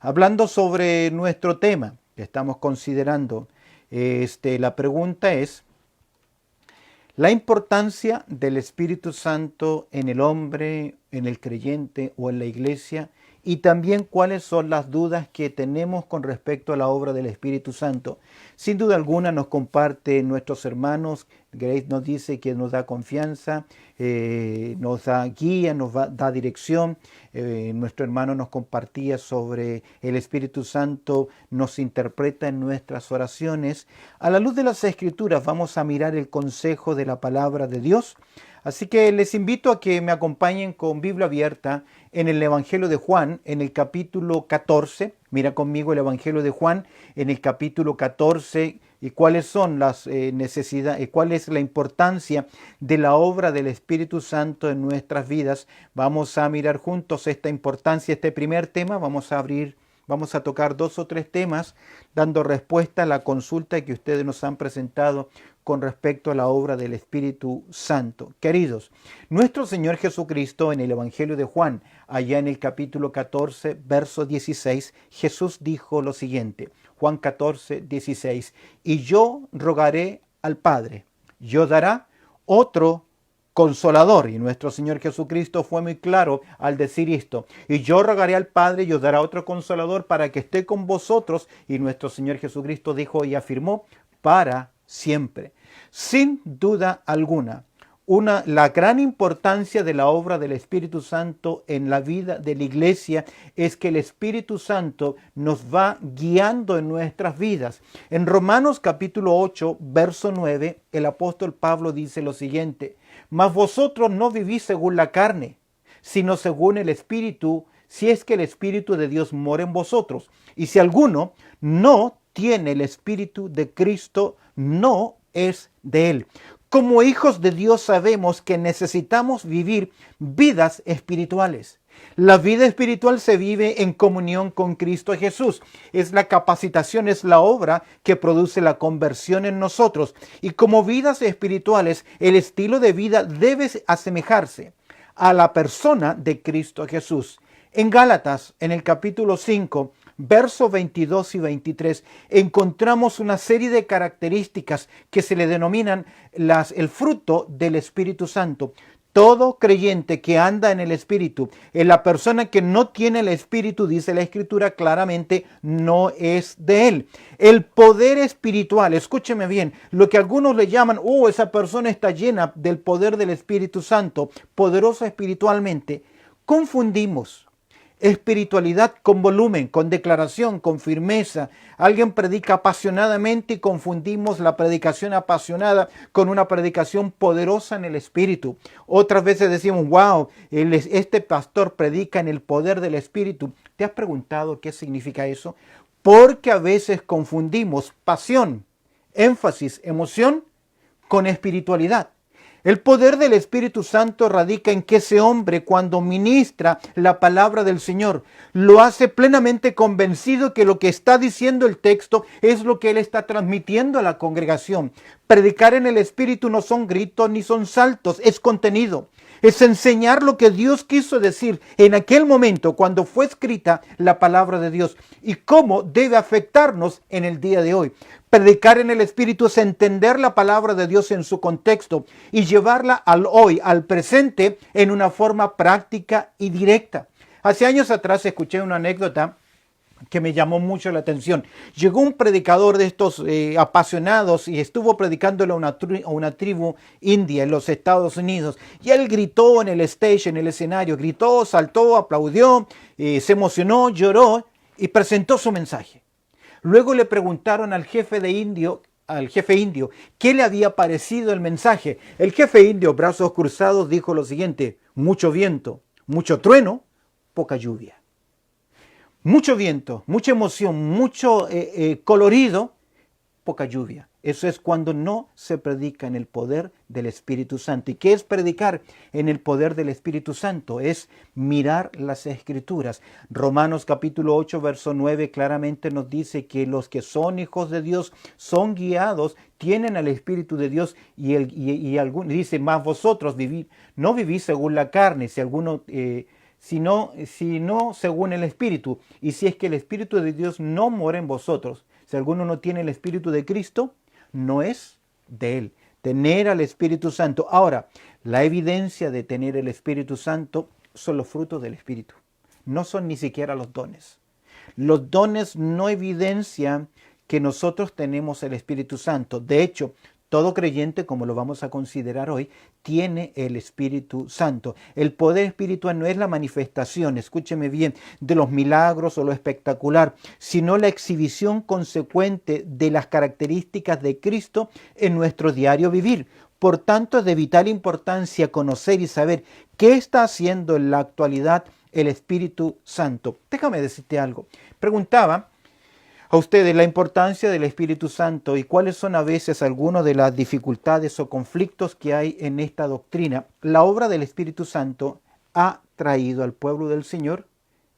Hablando sobre nuestro tema que estamos considerando, la pregunta es la importancia del Espíritu Santo en el hombre, en el creyente o en la iglesia, y también cuáles son las dudas que tenemos con respecto a la obra del Espíritu Santo. Sin duda alguna nos comparte nuestros hermanos. Grace nos dice que nos da confianza, nos da guía, da dirección. Nuestro hermano nos compartía sobre el Espíritu Santo, nos interpreta en nuestras oraciones. A la luz de las Escrituras vamos a mirar el consejo de la palabra de Dios. Así que les invito a que me acompañen con Biblia abierta en el Evangelio de Juan, en el capítulo 14. Mira conmigo el Evangelio de Juan, en el capítulo 14, y cuáles son las necesidades, cuál es la importancia de la obra del Espíritu Santo en nuestras vidas. Vamos a mirar juntos esta importancia, este primer tema. Vamos a tocar 2 o 3 temas, dando respuesta a la consulta que ustedes nos han presentado con respecto a la obra del Espíritu Santo. Queridos, nuestro Señor Jesucristo en el Evangelio de Juan, allá en el capítulo 14, verso 16, Jesús dijo lo siguiente, Juan 14, 16, y yo rogaré al Padre, yo dará otro Consolador. Y nuestro Señor Jesucristo fue muy claro al decir esto. Y yo rogaré al Padre y os dará otro Consolador para que esté con vosotros. Y nuestro Señor Jesucristo dijo y afirmó, para siempre. Sin duda alguna, la gran importancia de la obra del Espíritu Santo en la vida de la iglesia es que el Espíritu Santo nos va guiando en nuestras vidas. En Romanos capítulo 8, verso 9, el apóstol Pablo dice lo siguiente, mas vosotros no vivís según la carne, sino según el Espíritu, si es que el Espíritu de Dios mora en vosotros. Y si alguno no tiene el Espíritu de Cristo, no es de él. Como hijos de Dios sabemos que necesitamos vivir vidas espirituales. La vida espiritual se vive en comunión con Cristo Jesús. Es la capacitación, es la obra que produce la conversión en nosotros. Y como vidas espirituales, el estilo de vida debe asemejarse a la persona de Cristo Jesús. En Gálatas, en el capítulo 5, versos 22 y 23, encontramos una serie de características que se le denominan el fruto del Espíritu Santo. Todo creyente que anda en el Espíritu, en la persona que no tiene el Espíritu, dice la Escritura claramente, no es de él. El poder espiritual, escúcheme bien, lo que algunos le llaman, esa persona está llena del poder del Espíritu Santo, poderosa espiritualmente, confundimos espiritualidad con volumen, con declaración, con firmeza. Alguien predica apasionadamente y confundimos la predicación apasionada con una predicación poderosa en el Espíritu. Otras veces decimos, wow, este pastor predica en el poder del Espíritu. ¿Te has preguntado qué significa eso? Porque a veces confundimos pasión, énfasis, emoción con espiritualidad. El poder del Espíritu Santo radica en que ese hombre, cuando ministra la palabra del Señor, lo hace plenamente convencido que lo que está diciendo el texto es lo que él está transmitiendo a la congregación. Predicar en el Espíritu no son gritos ni son saltos, es contenido. Es enseñar lo que Dios quiso decir en aquel momento cuando fue escrita la palabra de Dios y cómo debe afectarnos en el día de hoy. Predicar en el Espíritu es entender la palabra de Dios en su contexto y llevarla al hoy, al presente, en una forma práctica y directa. Hace años atrás escuché una anécdota que me llamó mucho la atención. Llegó un predicador de estos apasionados y estuvo predicándole a una tribu india en los Estados Unidos. Y él gritó en el stage, en el escenario, gritó, saltó, aplaudió, se emocionó, lloró y presentó su mensaje. Luego le preguntaron al jefe indio, qué le había parecido el mensaje. El jefe indio, brazos cruzados, dijo lo siguiente: mucho viento, mucho trueno, poca lluvia. Mucho viento, mucha emoción, mucho colorido, poca lluvia. Eso es cuando no se predica en el poder del Espíritu Santo. ¿Y qué es predicar en el poder del Espíritu Santo? Es mirar las Escrituras. Romanos capítulo 8, verso 9 claramente nos dice que los que son hijos de Dios son guiados, tienen al Espíritu de Dios y algunos dice, más vosotros no vivís según la carne. Si alguno sino según el Espíritu. Y si es que el Espíritu de Dios no mora en vosotros, si alguno no tiene el Espíritu de Cristo, no es de él. Tener al Espíritu Santo. Ahora, la evidencia de tener el Espíritu Santo son los frutos del Espíritu. No son ni siquiera los dones. Los dones no evidencian que nosotros tenemos el Espíritu Santo. De hecho, todo creyente, como lo vamos a considerar hoy, tiene el Espíritu Santo. El poder espiritual no es la manifestación, escúcheme bien, de los milagros o lo espectacular, sino la exhibición consecuente de las características de Cristo en nuestro diario vivir. Por tanto, es de vital importancia conocer y saber qué está haciendo en la actualidad el Espíritu Santo. Déjame decirte algo. Preguntaba a ustedes la importancia del Espíritu Santo y cuáles son a veces algunas de las dificultades o conflictos que hay en esta doctrina. La obra del Espíritu Santo ha traído al pueblo del Señor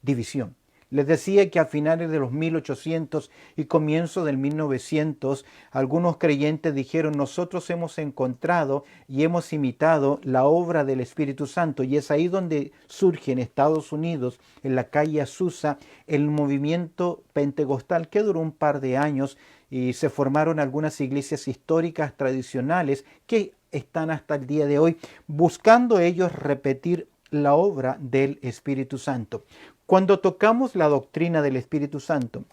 división. Les decía que a finales de los 1800 y comienzo del 1900, algunos creyentes dijeron: nosotros hemos encontrado y hemos imitado la obra del Espíritu Santo. Y es ahí donde surge en Estados Unidos, en la calle Azusa, el movimiento pentecostal que duró un par de años y se formaron algunas iglesias históricas tradicionales que están hasta el día de hoy buscando ellos repetir la obra del Espíritu Santo. Cuando tocamos la doctrina del Espíritu Santo,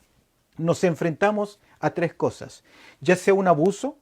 nos enfrentamos a tres cosas, ya sea un abuso,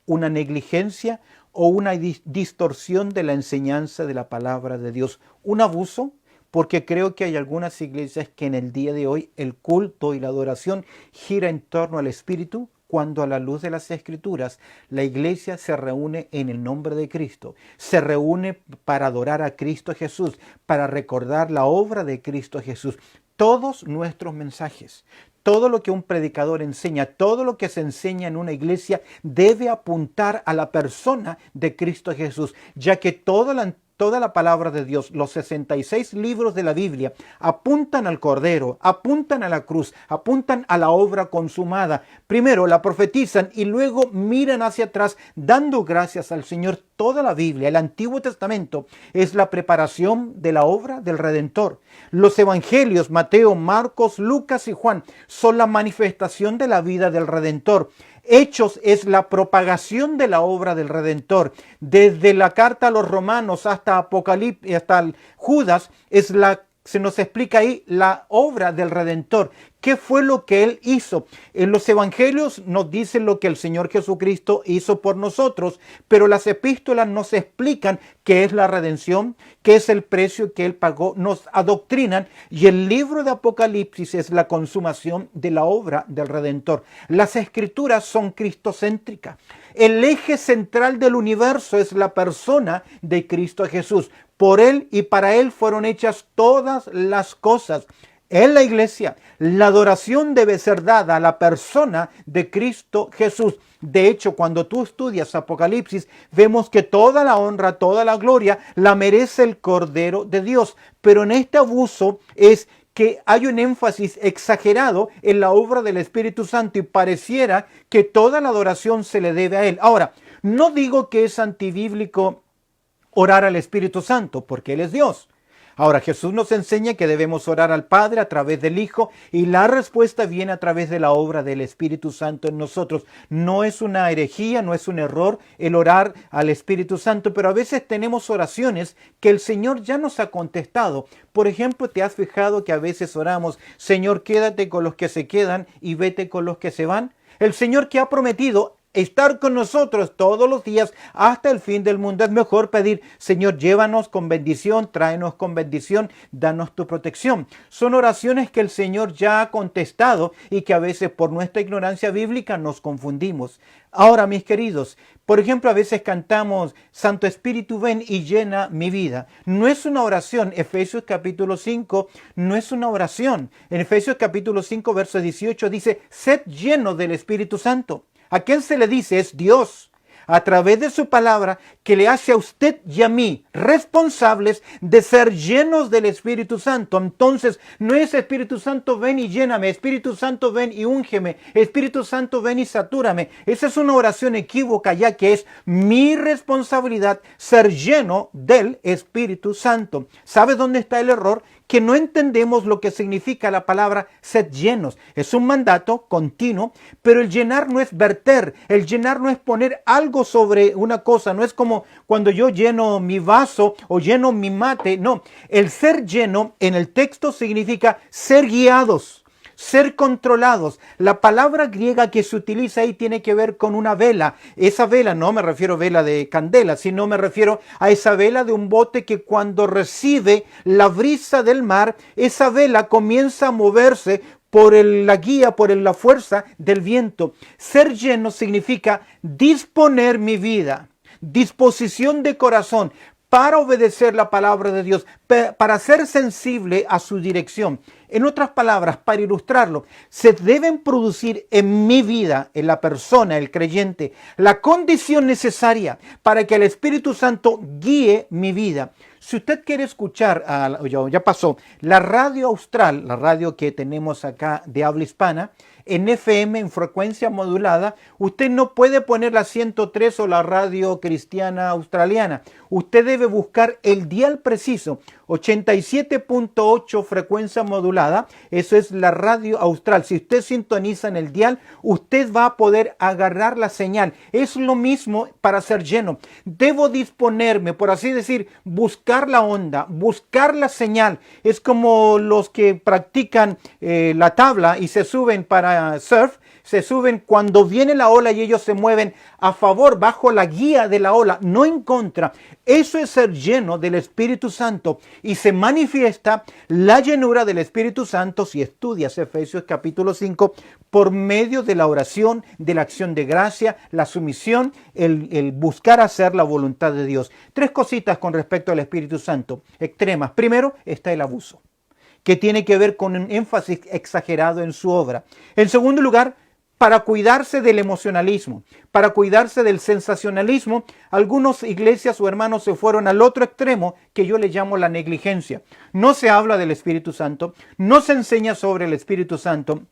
una negligencia o una distorsión de la enseñanza de la palabra de Dios. Un abuso, porque creo que hay algunas iglesias que en el día de hoy el culto y la adoración gira en torno al Espíritu, cuando a la luz de las Escrituras la iglesia se reúne en el nombre de Cristo, se reúne para adorar a Cristo Jesús, para recordar la obra de Cristo Jesús. Todos nuestros mensajes, todo lo que un predicador enseña, todo lo que se enseña en una iglesia debe apuntar a la persona de Cristo Jesús, ya que toda la palabra de Dios, los 66 libros de la Biblia, apuntan al Cordero, apuntan a la cruz, apuntan a la obra consumada. Primero la profetizan y luego miran hacia atrás dando gracias al Señor. Toda la Biblia, el Antiguo Testamento, es la preparación de la obra del Redentor. Los evangelios, Mateo, Marcos, Lucas y Juan, son la manifestación de la vida del Redentor. Hechos es la propagación de la obra del Redentor. Desde la carta a los romanos hasta Apocalipsis, hasta Judas, se nos explica ahí la obra del Redentor. ¿Qué fue lo que Él hizo? En los evangelios nos dicen lo que el Señor Jesucristo hizo por nosotros, pero las epístolas nos explican qué es la redención, qué es el precio que Él pagó, nos adoctrinan, y el libro de Apocalipsis es la consumación de la obra del Redentor. Las Escrituras son cristocéntricas. El eje central del universo es la persona de Cristo Jesús. Por Él y para Él fueron hechas todas las cosas. En la iglesia, la adoración debe ser dada a la persona de Cristo Jesús. De hecho, cuando tú estudias Apocalipsis, vemos que toda la honra, toda la gloria, la merece el Cordero de Dios. Pero en este abuso es que hay un énfasis exagerado en la obra del Espíritu Santo y pareciera que toda la adoración se le debe a Él. Ahora, no digo que es antibíblico orar al Espíritu Santo, porque Él es Dios. Ahora, Jesús nos enseña que debemos orar al Padre a través del Hijo y la respuesta viene a través de la obra del Espíritu Santo en nosotros. No es una herejía, no es un error el orar al Espíritu Santo, pero a veces tenemos oraciones que el Señor ya nos ha contestado. Por ejemplo, ¿te has fijado que a veces oramos: Señor, quédate con los que se quedan y vete con los que se van? El Señor que ha prometido estar con nosotros todos los días hasta el fin del mundo. Es mejor pedir: Señor, llévanos con bendición, tráenos con bendición, danos tu protección. Son oraciones que el Señor ya ha contestado y que a veces por nuestra ignorancia bíblica nos confundimos. Ahora, mis queridos, por ejemplo, a veces cantamos: Santo Espíritu, ven y llena mi vida. No es una oración. Efesios capítulo 5 no es una oración. En Efesios capítulo 5, verso 18 dice: sed llenos del Espíritu Santo. ¿A quién se le dice? Es Dios. a través de su palabra, que le hace a usted y a mí responsables de ser llenos del Espíritu Santo. Entonces, no es Espíritu Santo, ven y lléname, Espíritu Santo, ven y úngeme, Espíritu Santo, ven y satúrame. Esa es una oración equívoca, ya que es mi responsabilidad ser lleno del Espíritu Santo. ¿Sabes dónde está el error? Que no entendemos lo que significa la palabra sed llenos. Es un mandato continuo, pero el llenar no es verter, el llenar no es poner algo sobre una cosa, no es como cuando yo lleno mi vaso o lleno mi mate, no. El ser lleno en el texto significa ser guiados, ser controlados. La palabra griega que se utiliza ahí tiene que ver con una vela. Esa vela, no me refiero a vela de candela, sino me refiero a esa vela de un bote que cuando recibe la brisa del mar, esa vela comienza a moverse por la guía, por la fuerza del viento. Ser lleno significa disponer mi vida, disposición de corazón para obedecer la palabra de Dios, para ser sensible a su dirección. En otras palabras, para ilustrarlo, se deben producir en mi vida, en la persona, el creyente, la condición necesaria para que el Espíritu Santo guíe mi vida. Si usted quiere escuchar, ya pasó, la radio austral, la radio que tenemos acá de habla hispana, en FM, en frecuencia modulada, usted no puede poner la 103 o la radio cristiana australiana. Usted debe buscar el dial preciso, 87.8 frecuencia modulada, eso es la radio austral. Si usted sintoniza en el dial, usted va a poder agarrar la señal. Es lo mismo para ser lleno. Debo disponerme, por así decir, buscar la onda, buscar la señal. Es como los que practican la tabla y se suben para surf, se suben cuando viene la ola y ellos se mueven a favor, bajo la guía de la ola, no en contra. Eso es ser lleno del Espíritu Santo y se manifiesta la llenura del Espíritu Santo si estudias Efesios capítulo 5 por medio de la oración, de la acción de gracia, la sumisión, el buscar hacer la voluntad de Dios. Tres cositas con respecto al Espíritu Santo, extremas. Primero está el abuso, que tiene que ver con un énfasis exagerado en su obra. En segundo lugar, para cuidarse del emocionalismo, para cuidarse del sensacionalismo, algunas iglesias o hermanos se fueron al otro extremo que yo le llamo la negligencia. No se habla del Espíritu Santo, no se enseña sobre el Espíritu Santo.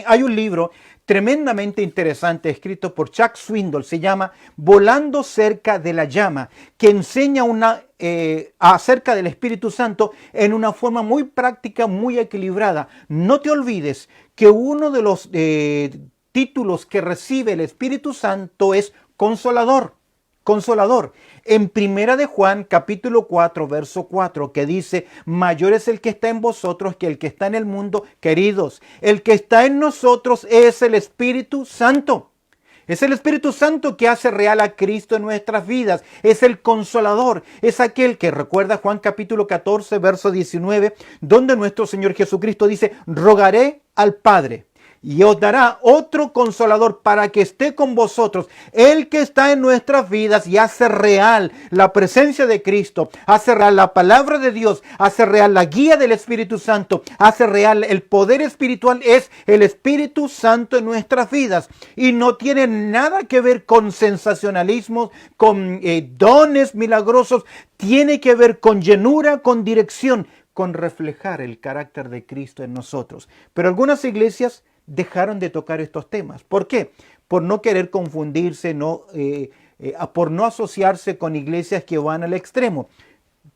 Hay un libro tremendamente interesante escrito por Chuck Swindoll, se llama Volando cerca de la llama, que enseña acerca del Espíritu Santo en una forma muy práctica, muy equilibrada. No te olvides que uno de los títulos que recibe el Espíritu Santo es Consolador. Consolador. En Primera de Juan, capítulo 4, verso 4, que dice, mayor es el que está en vosotros que el que está en el mundo. Queridos, el que está en nosotros es el Espíritu Santo. Es el Espíritu Santo que hace real a Cristo en nuestras vidas. Es el Consolador. Es aquel que recuerda Juan capítulo 14, verso 19, donde nuestro Señor Jesucristo dice, rogaré al Padre y os dará otro Consolador para que esté con vosotros. El que está en nuestras vidas y hace real la presencia de Cristo, hace real la palabra de Dios, hace real la guía del Espíritu Santo, hace real el poder espiritual, es el Espíritu Santo en nuestras vidas. Y no tiene nada que ver con sensacionalismos, con dones milagrosos, tiene que ver con llenura, con dirección, con reflejar el carácter de Cristo en nosotros. Pero algunas iglesias dejaron de tocar estos temas. ¿Por qué? Por no querer confundirse, por no asociarse con iglesias que van al extremo.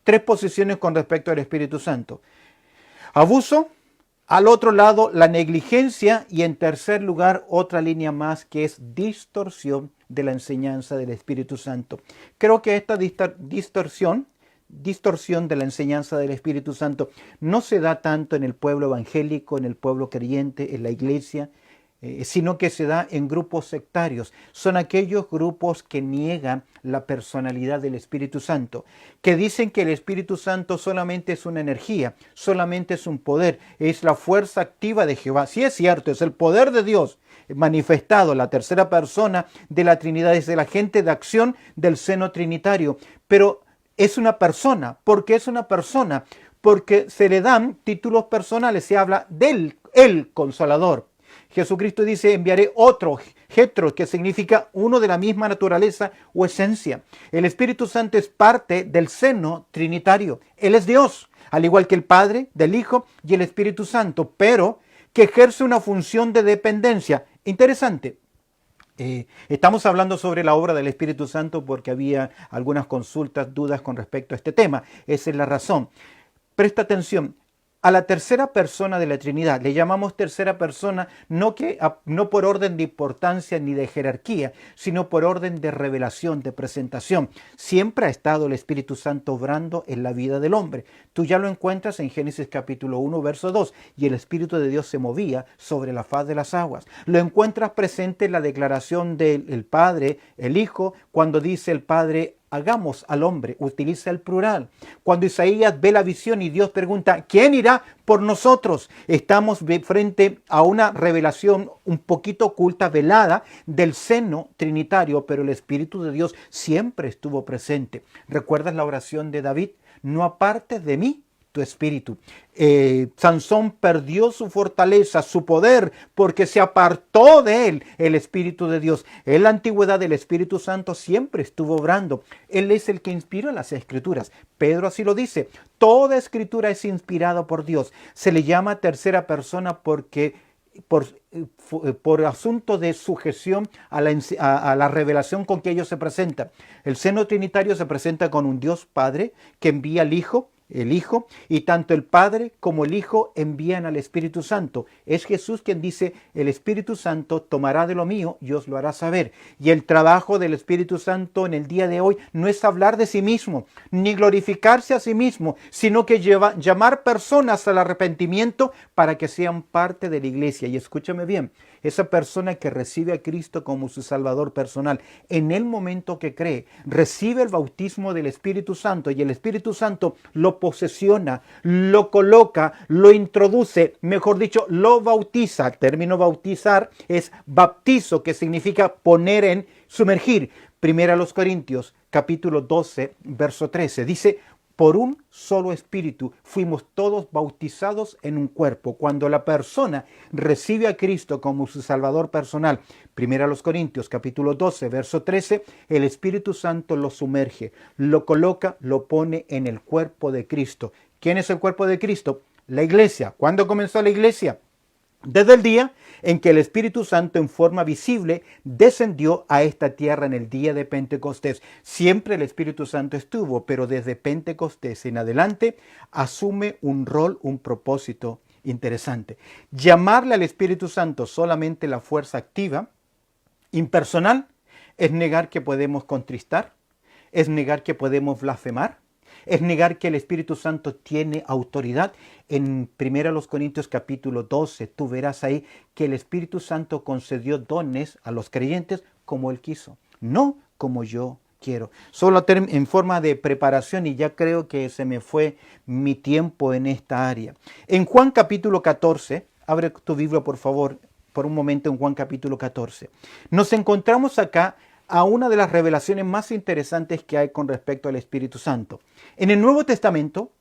Tres posiciones con respecto al Espíritu Santo. Abuso, al otro lado la negligencia y en tercer lugar otra línea más que es distorsión de la enseñanza del Espíritu Santo. Creo que esta distorsión de la enseñanza del Espíritu Santo no se da tanto en el pueblo evangélico, en el pueblo creyente, en la iglesia, sino que se da en grupos sectarios. Son aquellos grupos que niegan la personalidad del Espíritu Santo, que dicen que el Espíritu Santo solamente es una energía, solamente es un poder, es la fuerza activa de Jehová. Sí es cierto, es el poder de Dios manifestado, la tercera persona de la Trinidad, es el agente de acción del seno trinitario, pero es una persona. ¿Por qué es una persona? Porque se le dan títulos personales, se habla del el Consolador. Jesucristo dice, enviaré otro, Getro, que significa uno de la misma naturaleza o esencia. El Espíritu Santo es parte del seno trinitario. Él es Dios, al igual que el Padre, del Hijo y el Espíritu Santo, pero que ejerce una función de dependencia. Interesante. Estamos hablando sobre la obra del Espíritu Santo porque había algunas consultas, dudas con respecto a este tema. Esa es la razón. Presta atención. A la tercera persona de la Trinidad le llamamos tercera persona no por orden de importancia ni de jerarquía, sino por orden de revelación, de presentación. Siempre ha estado el Espíritu Santo obrando en la vida del hombre. Tú ya lo encuentras en Génesis capítulo 1, verso 2, y el Espíritu de Dios se movía sobre la faz de las aguas. Lo encuentras presente en la declaración del Padre, el Hijo, cuando dice el Padre, hagamos al hombre, utiliza el plural. Cuando Isaías ve la visión y Dios pregunta, ¿quién irá por nosotros? Estamos frente a una revelación un poquito oculta, velada, del seno trinitario, pero el Espíritu de Dios siempre estuvo presente. ¿Recuerdas la oración de David? No apartes de mí tu espíritu. Sansón perdió su fortaleza, su poder, porque se apartó de él el Espíritu de Dios. En la antigüedad el Espíritu Santo siempre estuvo obrando. Él es el que inspira las Escrituras. Pedro así lo dice. Toda Escritura es inspirada por Dios. Se le llama tercera persona porque por asunto de sujeción a la revelación con que ellos se presentan. El seno trinitario se presenta con un Dios Padre que envía al Hijo, y tanto el Padre como el Hijo envían al Espíritu Santo. Es Jesús quien dice, el Espíritu Santo tomará de lo mío y os lo hará saber. Y el trabajo del Espíritu Santo en el día de hoy no es hablar de sí mismo, ni glorificarse a sí mismo, sino que llamar personas al arrepentimiento para que sean parte de la iglesia. Y escúchame bien, esa persona que recibe a Cristo como su Salvador personal, en el momento que cree, recibe el bautismo del Espíritu Santo y el Espíritu Santo lo posesiona, lo coloca, lo introduce, mejor dicho, lo bautiza. El término bautizar es baptizo, que significa poner en, sumergir. Primera a los Corintios, capítulo 12, verso 13, dice, por un solo espíritu fuimos todos bautizados en un cuerpo. Cuando la persona recibe a Cristo como su Salvador personal, primero a los Corintios capítulo 12, verso 13, el Espíritu Santo lo sumerge, lo coloca, lo pone en el cuerpo de Cristo. ¿Quién es el cuerpo de Cristo? La iglesia. ¿Cuándo comenzó la iglesia? Desde el día en que el Espíritu Santo en forma visible descendió a esta tierra en el día de Pentecostés. Siempre el Espíritu Santo estuvo, pero desde Pentecostés en adelante asume un rol, un propósito interesante. Llamarle al Espíritu Santo solamente la fuerza activa, impersonal, es negar que podemos contristar, es negar que podemos blasfemar, es negar que el Espíritu Santo tiene autoridad. En 1 Corintios capítulo 12, tú verás ahí que el Espíritu Santo concedió dones a los creyentes como Él quiso, no como yo quiero. Solo en forma de preparación, y ya creo que se me fue mi tiempo en esta área. En Juan capítulo 14, abre tu Biblia por favor, por un momento en Juan capítulo 14. Nos encontramos acá a una de las revelaciones más interesantes que hay con respecto al Espíritu Santo. En el Nuevo Testamento,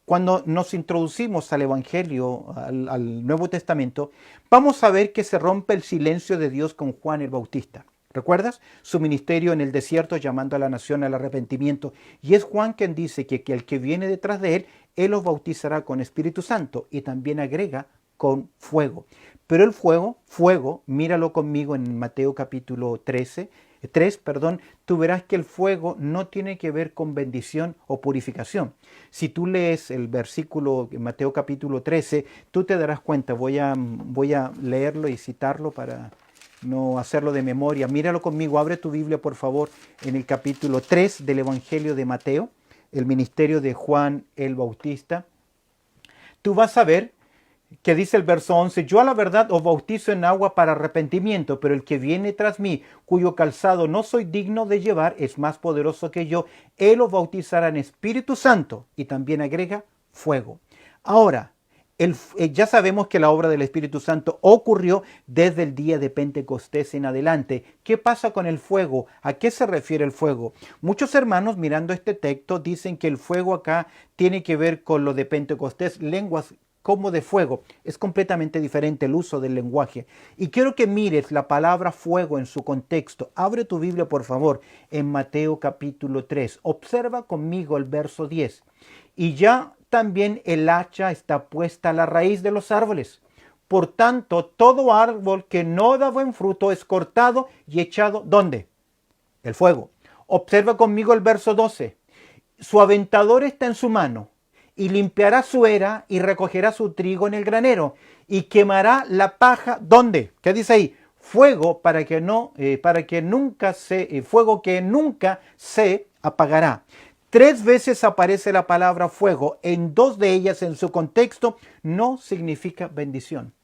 cuando nos introducimos al Evangelio, al Nuevo Testamento, vamos a ver que se rompe el silencio de Dios con Juan el Bautista. ¿Recuerdas? Su ministerio en el desierto llamando a la nación al arrepentimiento. Y es Juan quien dice que el que viene detrás de él los bautizará con Espíritu Santo y también agrega con fuego. Pero el fuego, míralo conmigo en Mateo capítulo 3, tú verás que el fuego no tiene que ver con bendición o purificación. Si tú lees el versículo en Mateo capítulo 13, tú te darás cuenta, voy a leerlo y citarlo para no hacerlo de memoria. Míralo conmigo, abre tu Biblia por favor en el capítulo 3 del Evangelio de Mateo, el ministerio de Juan el Bautista. Tú vas a ver que dice el verso 11, yo a la verdad os bautizo en agua para arrepentimiento, pero el que viene tras mí, cuyo calzado no soy digno de llevar, es más poderoso que yo. Él os bautizará en Espíritu Santo y también agrega fuego. Ahora, ya sabemos que la obra del Espíritu Santo ocurrió desde el día de Pentecostés en adelante. ¿Qué pasa con el fuego? ¿A qué se refiere el fuego? Muchos hermanos mirando este texto dicen que el fuego acá tiene que ver con lo de Pentecostés, lenguas como de fuego. Es completamente diferente el uso del lenguaje. Y quiero que mires la palabra fuego en su contexto. Abre tu Biblia, por favor, en Mateo capítulo 3. Observa conmigo el verso 10. Y ya también el hacha está puesta a la raíz de los árboles. Por tanto, todo árbol que no da buen fruto es cortado y echado, ¿dónde? El fuego. Observa conmigo el verso 12. Su aventador está en su mano, y limpiará su era, y recogerá su trigo en el granero, y quemará la paja, ¿dónde? ¿Qué dice ahí? Fuego fuego que nunca se apagará. 3 veces aparece la palabra fuego. En 2 de ellas, en su contexto, no significa bendición.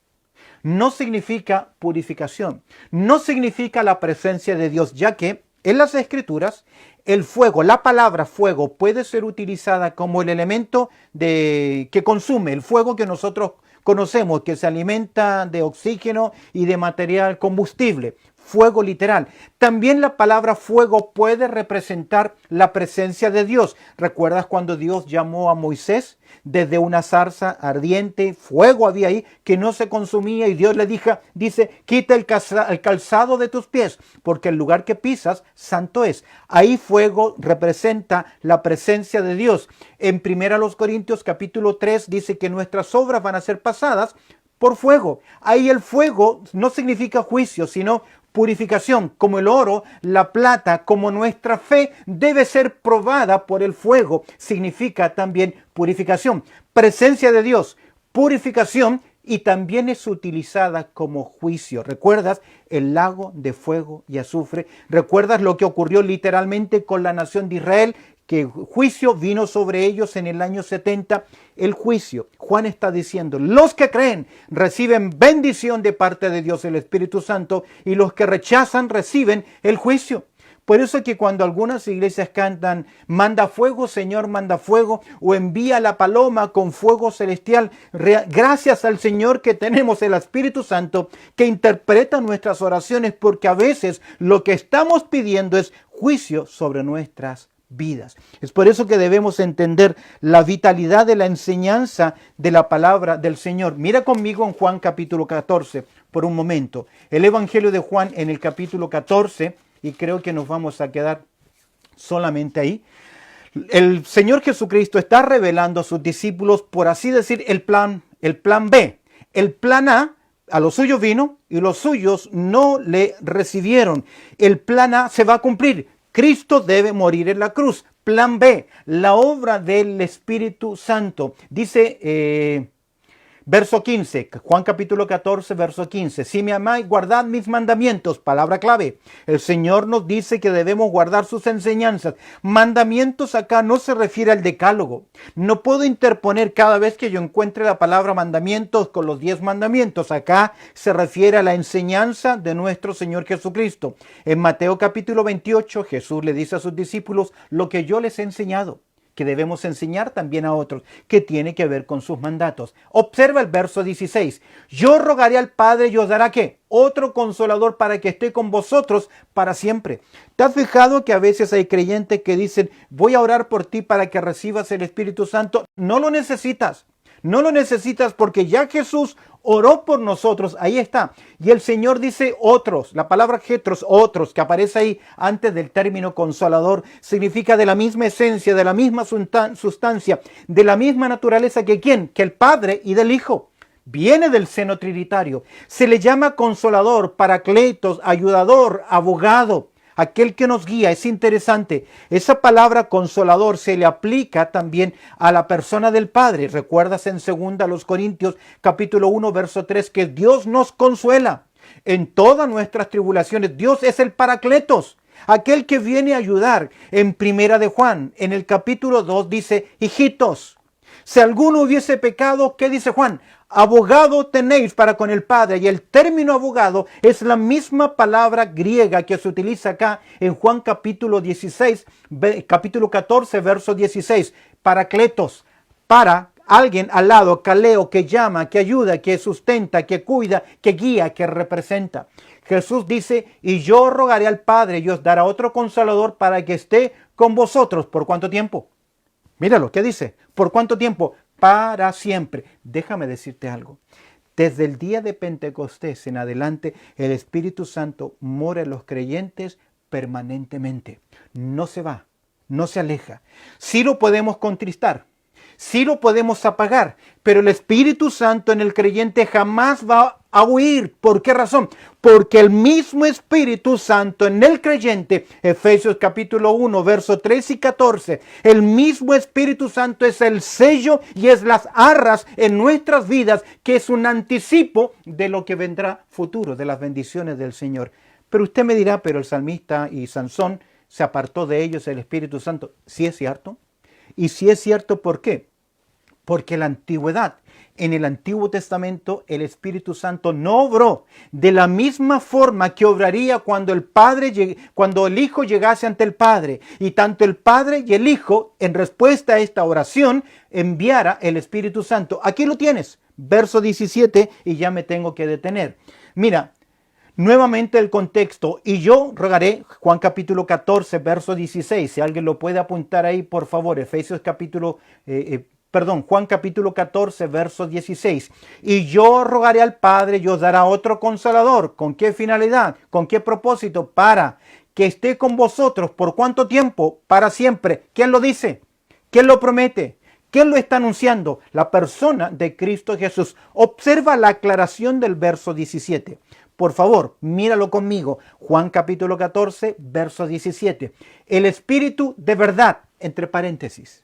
No significa purificación. No significa la presencia de Dios, ya que en las Escrituras, el fuego, la palabra fuego, puede ser utilizada como el elemento que consume, el fuego que nosotros conocemos, que se alimenta de oxígeno y de material combustible. Fuego literal. También la palabra fuego puede representar la presencia de Dios. ¿Recuerdas cuando Dios llamó a Moisés desde una zarza ardiente? Fuego había ahí que no se consumía y Dios le dice, quita el calzado de tus pies, porque el lugar que pisas santo es. Ahí fuego representa la presencia de Dios. En 1 Corintios capítulo 3 dice que nuestras obras van a ser pasadas por fuego. Ahí el fuego no significa juicio, sino purificación. Como el oro, la plata, como nuestra fe debe ser probada por el fuego, significa también purificación. Presencia de Dios, purificación, y también es utilizada como juicio. ¿Recuerdas el lago de fuego y azufre? ¿Recuerdas lo que ocurrió literalmente con la nación de Israel? Que juicio vino sobre ellos en el año 70, el juicio. Juan está diciendo, los que creen reciben bendición de parte de Dios, el Espíritu Santo, y los que rechazan reciben el juicio. Por eso es que cuando algunas iglesias cantan, manda fuego, Señor, manda fuego, o envía la paloma con fuego celestial, gracias al Señor que tenemos el Espíritu Santo que interpreta nuestras oraciones, porque a veces lo que estamos pidiendo es juicio sobre nuestras vidas. Es por eso que debemos entender la vitalidad de la enseñanza de la palabra del Señor. Mira conmigo en Juan capítulo 14 por un momento. El Evangelio de Juan en el capítulo 14, y creo que nos vamos a quedar solamente ahí. El Señor Jesucristo está revelando a sus discípulos, por así decir, el plan B. El plan a los suyos vino y los suyos no le recibieron. El plan A se va a cumplir. Cristo debe morir en la cruz. Plan B, la obra del Espíritu Santo. Dice verso 15, Juan capítulo 14, verso 15. Si me amáis, guardad mis mandamientos. Palabra clave. El Señor nos dice que debemos guardar sus enseñanzas. Mandamientos acá no se refiere al decálogo. No puedo interponer cada vez que yo encuentre la palabra mandamientos con los 10 mandamientos. Acá se refiere a la enseñanza de nuestro Señor Jesucristo. En Mateo capítulo 28, Jesús le dice a sus discípulos lo que yo les he enseñado, que debemos enseñar también a otros, que tiene que ver con sus mandatos. Observa el verso 16. Yo rogaré al Padre y os dará ¿qué? Otro consolador para que esté con vosotros para siempre. ¿Te has fijado que a veces hay creyentes que dicen, voy a orar por ti para que recibas el Espíritu Santo? No lo necesitas. No lo necesitas porque ya Jesús oró por nosotros, ahí está. Y el Señor dice otros, la palabra getros, otros, que aparece ahí antes del término consolador, significa de la misma esencia, de la misma sustancia, de la misma naturaleza que ¿quién? Que el Padre y del Hijo. Viene del seno trinitario. Se le llama consolador, paracletos, ayudador, abogado. Aquel que nos guía. Es interesante. Esa palabra consolador se le aplica también a la persona del Padre. Recuerdas en 2 Corintios capítulo 1 verso 3 que Dios nos consuela en todas nuestras tribulaciones. Dios es el paracletos, aquel que viene a ayudar. En 1 de Juan, en el capítulo 2 dice, hijitos, si alguno hubiese pecado, ¿qué dice Juan? Abogado tenéis para con el Padre. Y el término abogado es la misma palabra griega que se utiliza acá en Juan capítulo 16, capítulo 14, verso 16. Paracletos, para alguien al lado, kaleo, que llama, que ayuda, que sustenta, que cuida, que guía, que representa. Jesús dice, y yo rogaré al Padre y os dará otro consolador para que esté con vosotros. ¿Por cuánto tiempo? Míralo, ¿qué dice? ¿Por cuánto tiempo? para siempre. Déjame decirte algo. Desde el día de Pentecostés en adelante, el Espíritu Santo mora en los creyentes permanentemente. No se va, no se aleja. Sí lo podemos contristar, sí lo podemos apagar, pero el Espíritu Santo en el creyente jamás va a huir. ¿Por qué razón? Porque el mismo Espíritu Santo en el creyente, Efesios capítulo 1, versos 3 y 14, el mismo Espíritu Santo es el sello y es las arras en nuestras vidas, que es un anticipo de lo que vendrá futuro, de las bendiciones del Señor. Pero usted me dirá, pero el salmista y Sansón se apartó de ellos el Espíritu Santo. ¿Sí es cierto? Y si es cierto, ¿por qué? Porque en la antigüedad, en el Antiguo Testamento, el Espíritu Santo no obró de la misma forma que obraría cuando el Hijo llegase ante el Padre. Y tanto el Padre y el Hijo, en respuesta a esta oración, enviara el Espíritu Santo. Aquí lo tienes, verso 17, y ya me tengo que detener. Mira, nuevamente el contexto, y yo rogaré, Juan capítulo 14, verso 16, si alguien lo puede apuntar ahí, por favor, Juan capítulo 14, verso 16. Y yo rogaré al Padre y os dará otro consolador. ¿Con qué finalidad? ¿Con qué propósito? Para que esté con vosotros. ¿Por cuánto tiempo? Para siempre. ¿Quién lo dice? ¿Quién lo promete? ¿Quién lo está anunciando? La persona de Cristo Jesús. Observa la aclaración del verso 17. Por favor, míralo conmigo. Juan capítulo 14, verso 17. El Espíritu de verdad, entre paréntesis.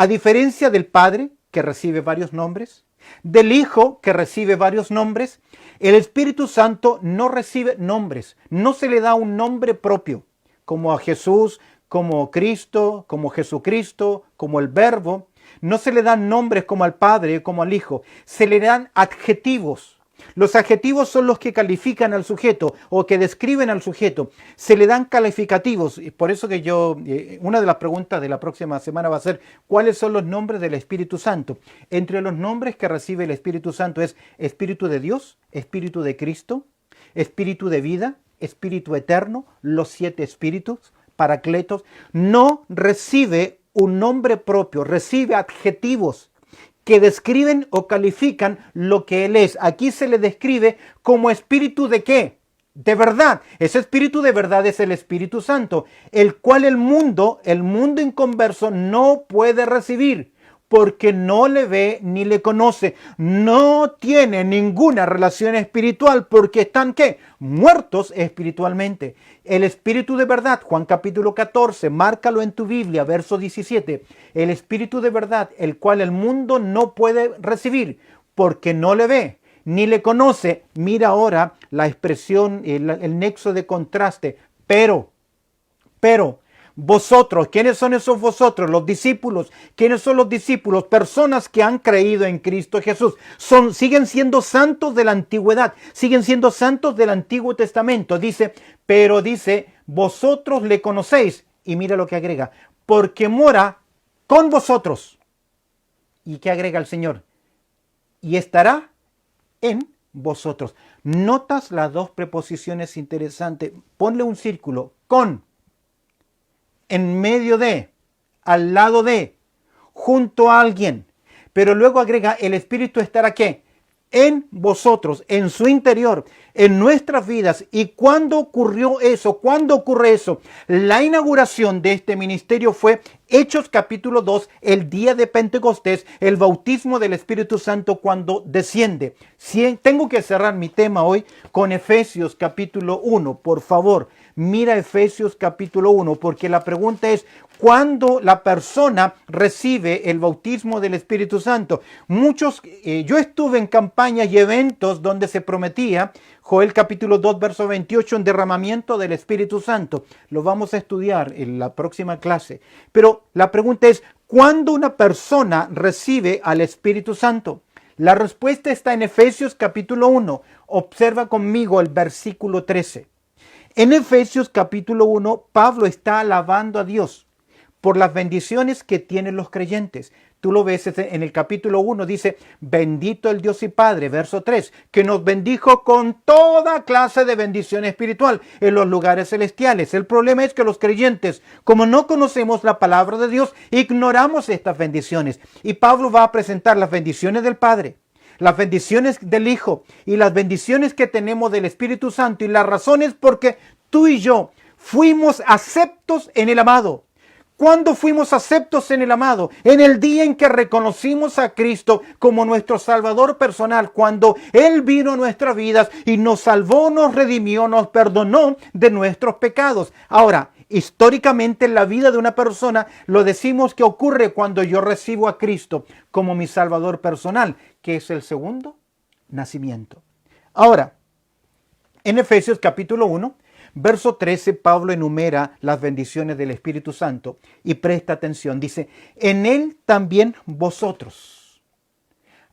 A diferencia del Padre, que recibe varios nombres, del Hijo, que recibe varios nombres, el Espíritu Santo no recibe nombres, no se le da un nombre propio, como a Jesús, como Cristo, como Jesucristo, como el Verbo. No se le dan nombres como al Padre, como al Hijo, se le dan adjetivos. Los adjetivos son los que califican al sujeto o que describen al sujeto. Se le dan calificativos. Y por eso que una de las preguntas de la próxima semana va a ser: ¿cuáles son los nombres del Espíritu Santo? Entre los nombres que recibe el Espíritu Santo es Espíritu de Dios, Espíritu de Cristo, Espíritu de vida, Espíritu eterno, los 7 espíritus, Paracletos. No recibe un nombre propio, recibe adjetivos que describen o califican lo que Él es. Aquí se le describe como espíritu de ¿qué? De verdad. Ese espíritu de verdad es el Espíritu Santo, el cual el mundo inconverso no puede recibir, porque no le ve ni le conoce. No tiene ninguna relación espiritual, porque están ¿qué? Muertos espiritualmente. El Espíritu de verdad, Juan capítulo 14, márcalo en tu Biblia, verso 17. El Espíritu de verdad, el cual el mundo no puede recibir, porque no le ve ni le conoce. Mira ahora la expresión, el nexo de contraste. Pero, vosotros, ¿quiénes son esos vosotros? Los discípulos. ¿Quiénes son los discípulos? Personas que han creído en Cristo Jesús. Siguen siendo santos de la antigüedad. Siguen siendo santos del Antiguo Testamento. Dice, vosotros le conocéis. Y mira lo que agrega. Porque mora con vosotros. ¿Y qué agrega el Señor? Y estará en vosotros. ¿Notas las dos preposiciones interesantes? Ponle un círculo. Con, en medio de, al lado de, junto a alguien. Pero luego agrega, el Espíritu estará ¿qué? En vosotros, en su interior, en nuestras vidas. ¿Y cuándo ocurrió eso? ¿Cuándo ocurre eso? La inauguración de este ministerio fue Hechos capítulo 2, el día de Pentecostés, el bautismo del Espíritu Santo cuando desciende. Tengo que cerrar mi tema hoy con Efesios capítulo 1, por favor. Mira Efesios capítulo 1, porque la pregunta es, ¿cuándo la persona recibe el bautismo del Espíritu Santo? Yo estuve en campañas y eventos donde se prometía, Joel capítulo 2, verso 28, un derramamiento del Espíritu Santo. Lo vamos a estudiar en la próxima clase. Pero la pregunta es, ¿cuándo una persona recibe al Espíritu Santo? La respuesta está en Efesios capítulo 1. Observa conmigo el versículo 13. En Efesios capítulo 1, Pablo está alabando a Dios por las bendiciones que tienen los creyentes. Tú lo ves en el capítulo 1, dice, bendito el Dios y Padre, verso 3, que nos bendijo con toda clase de bendición espiritual en los lugares celestiales. El problema es que los creyentes, como no conocemos la palabra de Dios, ignoramos estas bendiciones. Y Pablo va a presentar las bendiciones del Padre, las bendiciones del Hijo y las bendiciones que tenemos del Espíritu Santo, y las razones por qué tú y yo fuimos aceptos en el amado. ¿Cuándo fuimos aceptos en el amado? En el día en que reconocimos a Cristo como nuestro Salvador personal, cuando Él vino a nuestras vidas y nos salvó, nos redimió, nos perdonó de nuestros pecados. Ahora, históricamente en la vida de una persona lo decimos que ocurre cuando yo recibo a Cristo como mi Salvador personal, que es el segundo nacimiento. Ahora, en Efesios capítulo 1, verso 13, Pablo enumera las bendiciones del Espíritu Santo y presta atención. Dice, en Él también vosotros,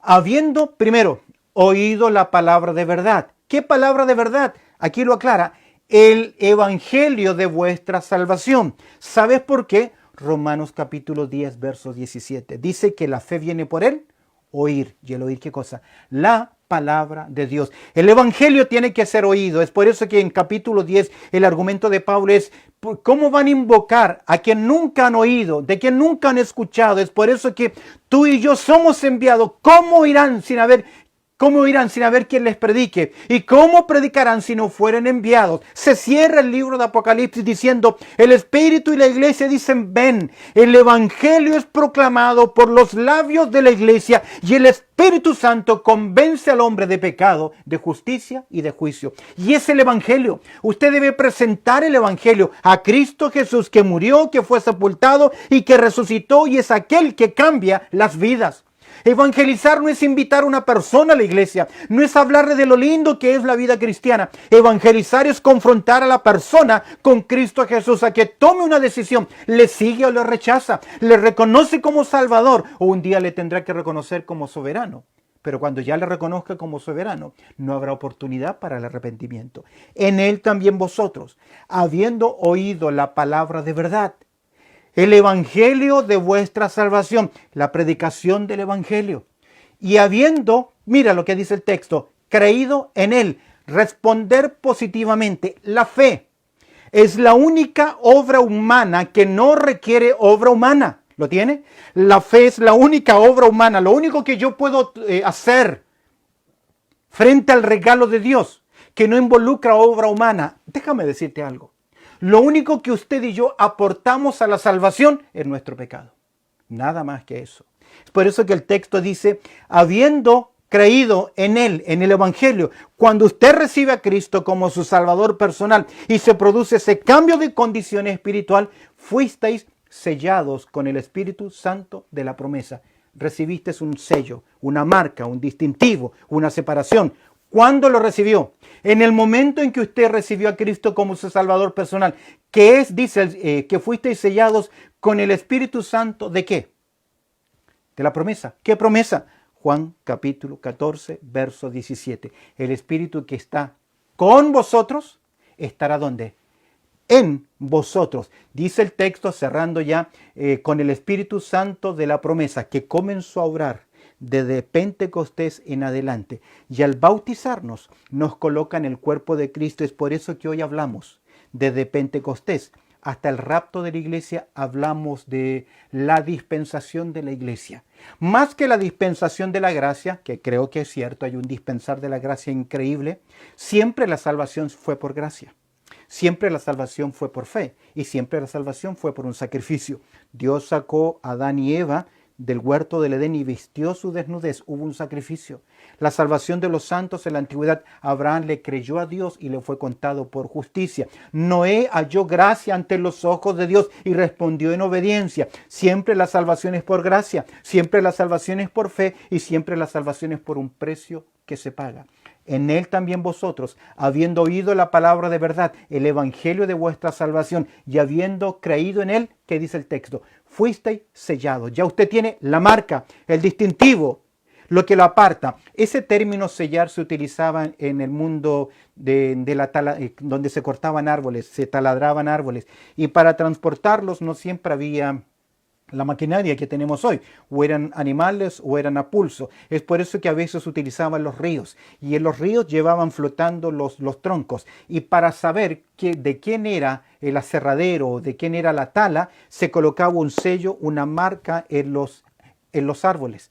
habiendo primero oído la palabra de verdad. ¿Qué palabra de verdad? Aquí lo aclara, el evangelio de vuestra salvación. ¿Sabes por qué? Romanos capítulo 10, verso 17. Dice que la fe viene por el oír. ¿Y el oír qué cosa? La palabra de Dios. El evangelio tiene que ser oído. Es por eso que en capítulo 10 el argumento de Pablo es ¿cómo van a invocar a quien nunca han oído, de quien nunca han escuchado? Es por eso que tú y yo somos enviados. ¿Cómo irán sin haber quien les predique? ¿Y cómo predicarán si no fueren enviados? Se cierra el libro de Apocalipsis diciendo, el Espíritu y la iglesia dicen, ven. El evangelio es proclamado por los labios de la iglesia y el Espíritu Santo convence al hombre de pecado, de justicia y de juicio. Y es el evangelio. Usted debe presentar el evangelio a Cristo Jesús, que murió, que fue sepultado y que resucitó, y es aquel que cambia las vidas. Evangelizar no es invitar a una persona a la iglesia, no es hablarle de lo lindo que es la vida cristiana. Evangelizar es confrontar a la persona con Cristo Jesús, a que tome una decisión, le sigue o le rechaza, le reconoce como Salvador, o un día le tendrá que reconocer como soberano. Pero cuando ya le reconozca como soberano, no habrá oportunidad para el arrepentimiento. En Él también vosotros, habiendo oído la palabra de verdad, el evangelio de vuestra salvación, la predicación del evangelio. Y habiendo, mira lo que dice el texto, creído en Él, responder positivamente. La fe es la única obra humana que no requiere obra humana. ¿Lo tiene? La fe es la única obra humana, lo único que yo puedo hacer frente al regalo de Dios, que no involucra obra humana. Déjame decirte algo. Lo único que usted y yo aportamos a la salvación es nuestro pecado. Nada más que eso. Es por eso que el texto dice, habiendo creído en Él, en el evangelio, cuando usted recibe a Cristo como su Salvador personal y se produce ese cambio de condición espiritual, fuisteis sellados con el Espíritu Santo de la promesa. Recibiste un sello, una marca, un distintivo, una separación. ¿Cuándo lo recibió? En el momento en que usted recibió a Cristo como su Salvador personal, que es, dice, que fuisteis sellados con el Espíritu Santo, ¿de qué? De la promesa. ¿Qué promesa? Juan capítulo 14, verso 17. El Espíritu que está con vosotros, ¿estará dónde? En vosotros. Dice el texto, cerrando ya, con el Espíritu Santo de la promesa, que comenzó a obrar desde Pentecostés en adelante, y al bautizarnos nos coloca en el cuerpo de Cristo. Es por eso que hoy hablamos desde Pentecostés hasta el rapto de la iglesia, hablamos de la dispensación de la iglesia. Más que la dispensación de la gracia, que creo que es cierto, hay un dispensar de la gracia increíble, siempre la salvación fue por gracia. Siempre la salvación fue por fe y siempre la salvación fue por un sacrificio. Dios sacó a Adán y Eva del huerto del Edén y vistió su desnudez. Hubo un sacrificio. La salvación de los santos en la antigüedad, Abraham le creyó a Dios y le fue contado por justicia. Noé halló gracia ante los ojos de Dios y respondió en obediencia. Siempre la salvación es por gracia, siempre la salvación es por fe y siempre la salvación es por un precio que se paga. En Él también vosotros, habiendo oído la palabra de verdad, el evangelio de vuestra salvación, y habiendo creído en Él, ¿qué dice el texto? Fuisteis sellados. Ya usted tiene la marca, el distintivo, lo que lo aparta. Ese término sellar se utilizaba en el mundo donde se cortaban árboles, se taladraban árboles, y para transportarlos no siempre había la maquinaria que tenemos hoy, o eran animales o eran a pulso. Es por eso que a veces utilizaban los ríos, y en los ríos llevaban flotando los troncos, y para saber de quién era el aserradero o de quién era la tala, se colocaba un sello, una marca en los árboles.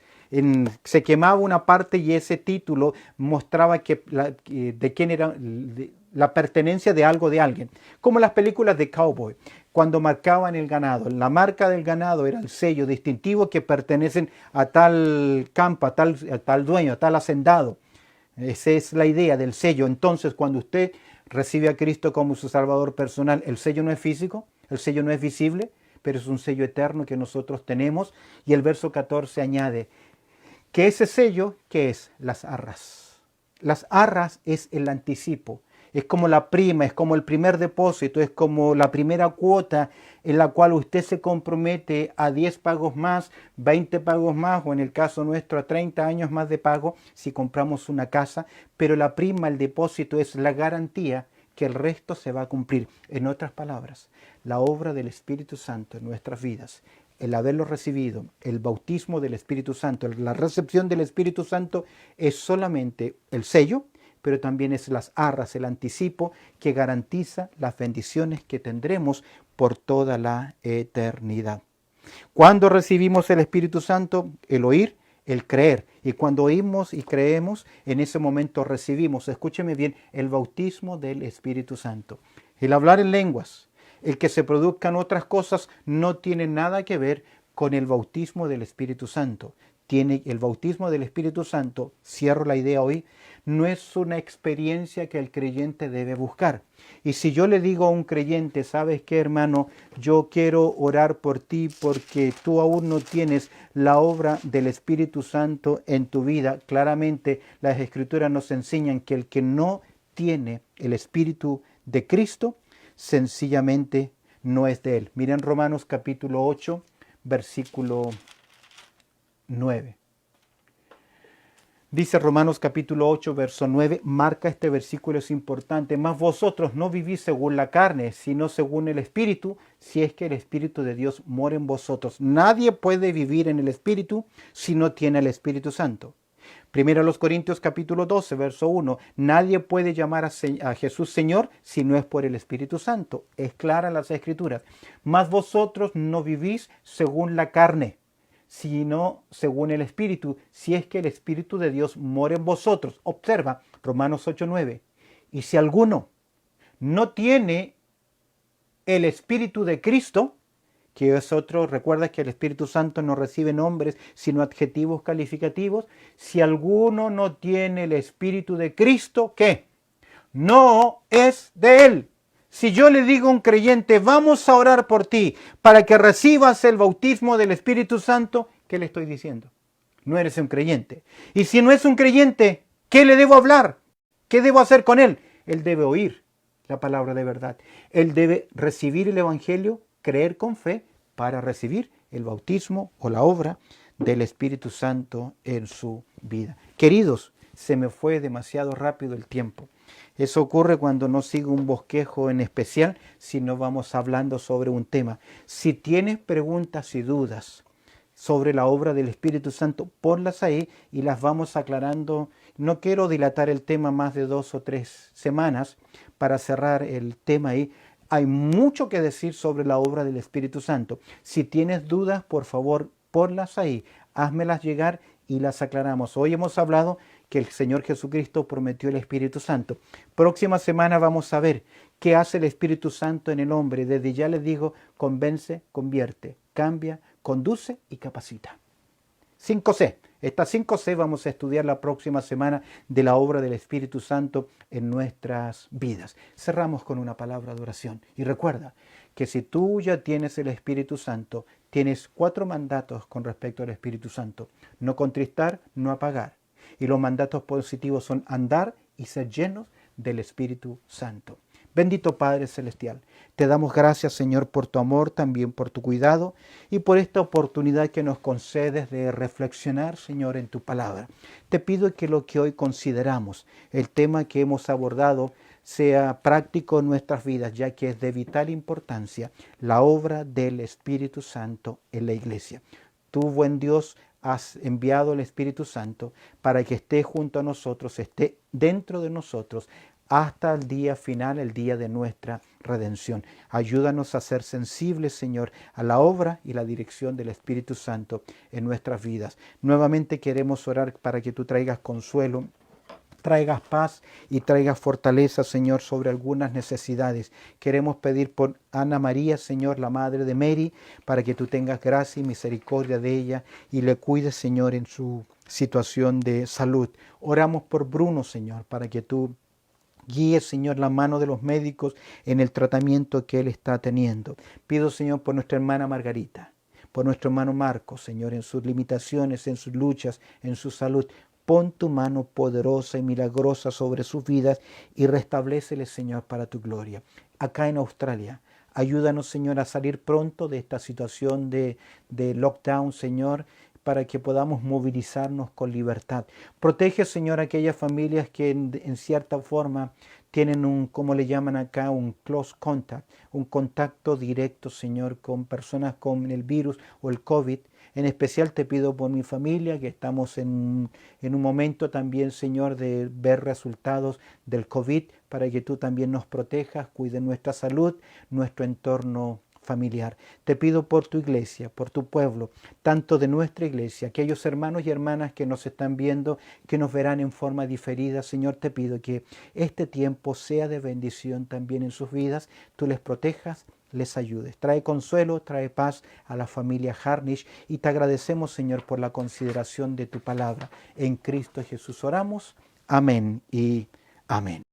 Se quemaba una parte y ese título mostraba de quién era la pertenencia de algo de alguien. Como las películas de cowboy, cuando marcaban el ganado. La marca del ganado era el sello distintivo que pertenecen a tal campo, a tal dueño, a tal hacendado. Esa es la idea del sello. Entonces, cuando usted recibe a Cristo como su Salvador personal, el sello no es físico, el sello no es visible, pero es un sello eterno que nosotros tenemos. Y el verso 14 añade que ese sello, ¿qué es? Las arras. Las arras es el anticipo, es como la prima, es como el primer depósito, es como la primera cuota en la cual usted se compromete a 10 pagos más, 20 pagos más, o en el caso nuestro a 30 años más de pago si compramos una casa, pero la prima, el depósito, es la garantía que el resto se va a cumplir. En otras palabras, la obra del Espíritu Santo en nuestras vidas, el haberlo recibido, el bautismo del Espíritu Santo, la recepción del Espíritu Santo es solamente el sello, pero también es las arras, el anticipo que garantiza las bendiciones que tendremos por toda la eternidad. Cuando recibimos el Espíritu Santo, el oír, el creer. Y cuando oímos y creemos, en ese momento recibimos, escúcheme bien, el bautismo del Espíritu Santo. El hablar en lenguas, el que se produzcan otras cosas, no tiene nada que ver con el bautismo del Espíritu Santo. El bautismo del Espíritu Santo, cierro la idea hoy, no es una experiencia que el creyente debe buscar. Y si yo le digo a un creyente, ¿sabes qué, hermano? Yo quiero orar por ti porque tú aún no tienes la obra del Espíritu Santo en tu vida. Claramente las Escrituras nos enseñan que el que no tiene el Espíritu de Cristo, sencillamente no es de él. Miren Romanos capítulo 8, versículo 9. Dice Romanos capítulo 8, verso 9, marca este versículo, es importante. Mas vosotros no vivís según la carne, sino según el Espíritu, si es que el Espíritu de Dios mora en vosotros. Nadie puede vivir en el Espíritu si no tiene el Espíritu Santo. Primero a los Corintios capítulo 12, verso 1, nadie puede llamar a Jesús Señor si no es por el Espíritu Santo. Es clara las Escrituras. Mas vosotros no vivís según la carne, sino según el Espíritu, si es que el Espíritu de Dios mora en vosotros. Observa Romanos 8:9. Y si alguno no tiene el Espíritu de Cristo, que es otro, recuerda que el Espíritu Santo no recibe nombres, sino adjetivos calificativos. Si alguno no tiene el Espíritu de Cristo, ¿qué? No es de él. Si yo le digo a un creyente, vamos a orar por ti para que recibas el bautismo del Espíritu Santo, ¿qué le estoy diciendo? No eres un creyente. Y si no es un creyente, ¿qué le debo hablar? ¿Qué debo hacer con él? Él debe oír la palabra de verdad. Él debe recibir el Evangelio, creer con fe para recibir el bautismo o la obra del Espíritu Santo en su vida. Queridos, se me fue demasiado rápido el tiempo. Eso ocurre cuando no sigo un bosquejo en especial, sino vamos hablando sobre un tema. Si tienes preguntas y dudas sobre la obra del Espíritu Santo, ponlas ahí y las vamos aclarando. No quiero dilatar el tema más de 2 o 3 semanas para cerrar el tema ahí. Hay mucho que decir sobre la obra del Espíritu Santo. Si tienes dudas, por favor, ponlas ahí, házmelas llegar y las aclaramos. Hoy hemos hablado que el Señor Jesucristo prometió el Espíritu Santo. Próxima semana vamos a ver qué hace el Espíritu Santo en el hombre. Desde ya les digo, convence, convierte, cambia, conduce y capacita. 5C. Estas 5C vamos a estudiar la próxima semana de la obra del Espíritu Santo en nuestras vidas. Cerramos con una palabra de oración. Y recuerda que si tú ya tienes el Espíritu Santo, tienes 4 mandatos con respecto al Espíritu Santo. No contristar, no apagar. Y los mandatos positivos son andar y ser llenos del Espíritu Santo. Bendito Padre Celestial, te damos gracias, Señor, por tu amor, también por tu cuidado y por esta oportunidad que nos concedes de reflexionar, Señor, en tu palabra. Te pido que lo que hoy consideramos, el tema que hemos abordado, sea práctico en nuestras vidas, ya que es de vital importancia la obra del Espíritu Santo en la iglesia. Tú, buen Dios, has enviado el Espíritu Santo para que esté junto a nosotros, esté dentro de nosotros, hasta el día final, el día de nuestra redención. Ayúdanos a ser sensibles, Señor, a la obra y la dirección del Espíritu Santo en nuestras vidas. Nuevamente queremos orar para que tú traigas consuelo, traigas paz y traigas fortaleza, Señor, sobre algunas necesidades. Queremos pedir por Ana María, Señor, la madre de Mary, para que tú tengas gracia y misericordia de ella y le cuides, Señor, en su situación de salud. Oramos por Bruno, Señor, para que tú guíe, Señor, la mano de los médicos en el tratamiento que él está teniendo. Pido, Señor, por nuestra hermana Margarita, por nuestro hermano Marcos, Señor, en sus limitaciones, en sus luchas, en su salud. Pon tu mano poderosa y milagrosa sobre sus vidas y restabléceles, Señor, para tu gloria. Acá en Australia, ayúdanos, Señor, a salir pronto de esta situación de lockdown, Señor, para que podamos movilizarnos con libertad. Protege, Señor, aquellas familias que en cierta forma tienen un, como le llaman acá, un close contact, un contacto directo, Señor, con personas con el virus o el COVID. En especial te pido por mi familia, que estamos en un momento también, Señor, de ver resultados del COVID, para que tú también nos protejas, cuide nuestra salud, nuestro entorno familiar. Te pido por tu iglesia, por tu pueblo, tanto de nuestra iglesia, aquellos hermanos y hermanas que nos están viendo, que nos verán en forma diferida. Señor, te pido que este tiempo sea de bendición también en sus vidas, tú les protejas, les ayudes. Trae consuelo, trae paz a la familia Harnish y te agradecemos, Señor, por la consideración de tu palabra. En Cristo Jesús oramos. Amén y amén.